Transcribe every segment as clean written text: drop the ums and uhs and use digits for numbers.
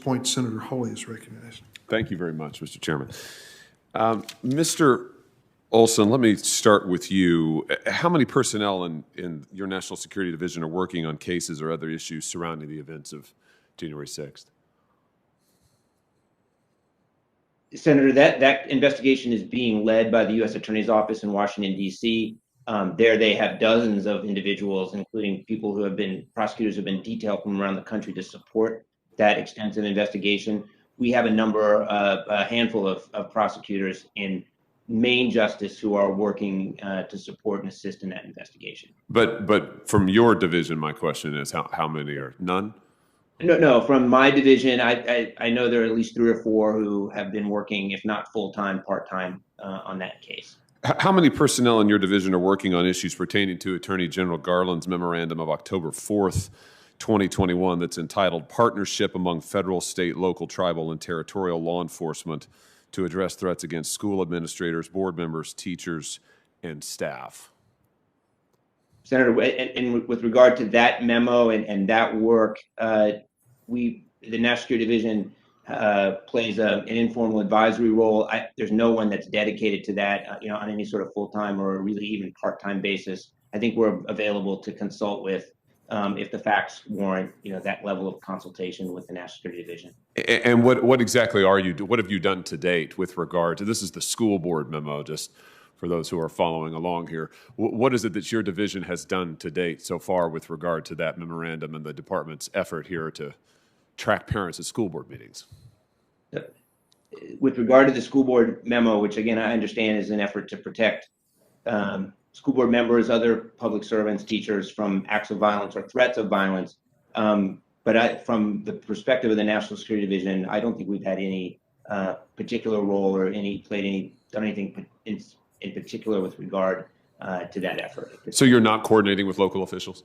point, Senator Hawley is recognized. Thank you very much, Mr. Chairman. Mr. Olsen, let me start with you. How many personnel in your National Security Division are working on cases or other issues surrounding the events of January 6th? Senator, that investigation is being led by the U.S. Attorney's Office in Washington, D.C. There they have dozens of individuals, including people who have been, prosecutors who have been detailed from around the country to support that extensive investigation. We have a handful of prosecutors in Main Justice who are working to support and assist in that investigation. But from your division, my question is how many are none? No, from my division, I know there are at least 3 or 4 who have been working, if not full-time, part-time on that case. How many personnel in your division are working on issues pertaining to Attorney General Garland's memorandum of October 4th, 2021 that's entitled Partnership Among Federal, State, Local, Tribal, and Territorial Law Enforcement to Address Threats Against School Administrators, Board Members, Teachers, and Staff? Senator, and with regard to that memo and that work, the National Security Division plays an informal advisory role. There's no one that's dedicated to that, on any sort of full-time or really even part-time basis. I think we're available to consult with if the facts warrant, that level of consultation with the National Security Division. And what exactly what have you done to date with regard to, this is the school board memo, just for those who are following along here. What is it that your division has done to date so far with regard to that memorandum and the department's effort here to track parents at school board meetings? With regard to the school board memo, which again I understand is an effort to protect school board members, other public servants, teachers from acts of violence or threats of violence. But from the perspective of the National Security Division, I don't think we've had any particular role or done anything in particular with regard to that effort. So you're not coordinating with local officials?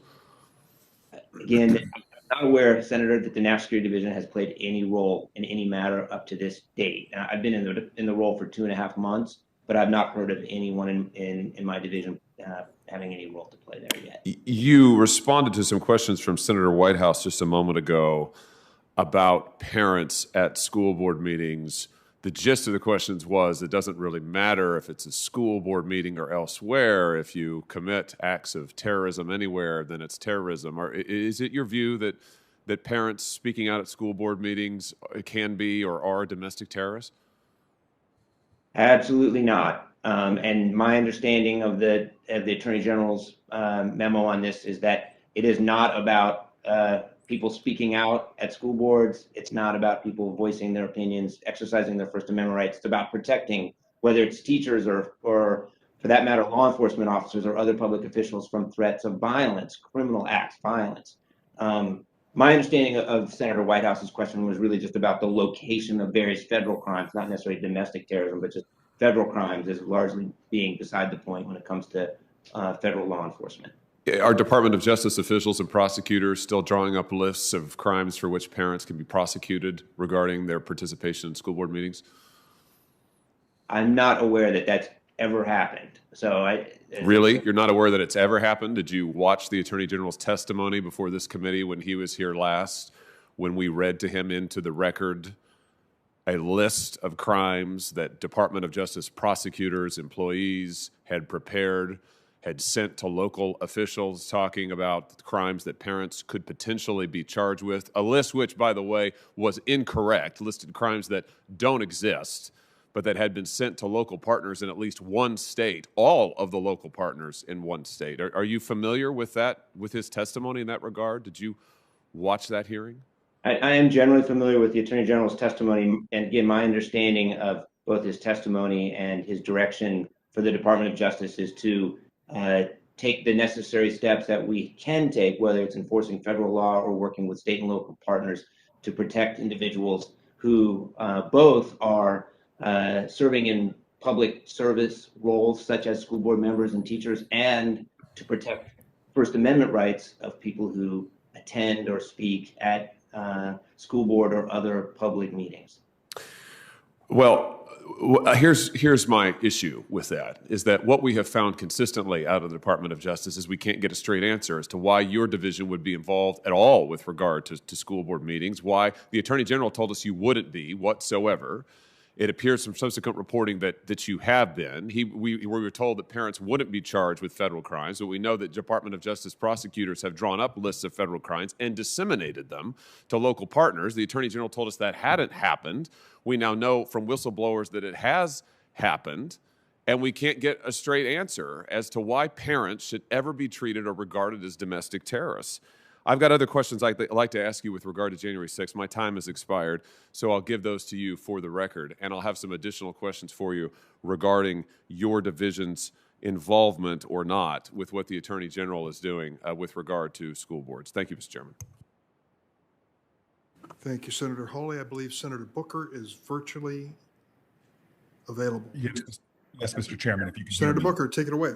Again, I'm not aware, Senator, that the National Security Division has played any role in any matter up to this date. I've been in the role for 2.5 months, but I've not heard of anyone in my division having any role to play there yet. You responded to some questions from Senator Whitehouse just a moment ago about parents at school board meetings. The gist of the questions was it doesn't really matter if it's a school board meeting or elsewhere. If you commit acts of terrorism anywhere, then it's terrorism. Or is it your view that parents speaking out at school board meetings can be or are domestic terrorists? Absolutely not. And my understanding of the Attorney General's memo on this is that it is not about people speaking out at school boards. It's not about people voicing their opinions, exercising their First Amendment rights. It's about protecting, whether it's teachers or for that matter, law enforcement officers or other public officials from threats of violence, criminal acts, violence. My understanding of Senator Whitehouse's question was really just about the location of various federal crimes, not necessarily domestic terrorism, but just federal crimes is largely being beside the point when it comes to federal law enforcement. Are Department of Justice officials and prosecutors still drawing up lists of crimes for which parents can be prosecuted regarding their participation in school board meetings? I'm not aware that that's ever happened. Really? You're not aware that it's ever happened? Did you watch the Attorney General's testimony before this committee when he was here last, when we read to him into the record a list of crimes that Department of Justice prosecutors, employees had prepared, had sent to local officials talking about crimes that parents could potentially be charged with, a list which, by the way, was incorrect, listed crimes that don't exist, but that had been sent to local partners in at least one state, all of the local partners in one state. Are you familiar with that, with his testimony in that regard? Did you watch that hearing? I am generally familiar with the Attorney General's testimony, and again, my understanding of both his testimony and his direction for the Department of Justice is to take the necessary steps that we can take, whether it's enforcing federal law or working with state and local partners to protect individuals who both are serving in public service roles, such as school board members and teachers, and to protect First Amendment rights of people who attend or speak at school board or other public meetings. Well, Here's my issue with that, is that what we have found consistently out of the Department of Justice is we can't get a straight answer as to why your division would be involved at all with regard to school board meetings, why the Attorney General told us you wouldn't be whatsoever. It appears from subsequent reporting that you have been. We were told that parents wouldn't be charged with federal crimes, but we know that Department of Justice prosecutors have drawn up lists of federal crimes and disseminated them to local partners. The Attorney General told us that hadn't happened. We now know from whistleblowers that it has happened, and we can't get a straight answer as to why parents should ever be treated or regarded as domestic terrorists. I've got other questions I'd like to ask you with regard to January 6th. My time has expired, so I'll give those to you for the record, and I'll have some additional questions for you regarding your division's involvement or not with what the Attorney General is doing with regard to school boards. Thank you, Mr. Chairman. Thank you, Senator Hawley. I believe Senator Booker is virtually available. Yes, Mr. Chairman, if you could. Senator Booker, take it away.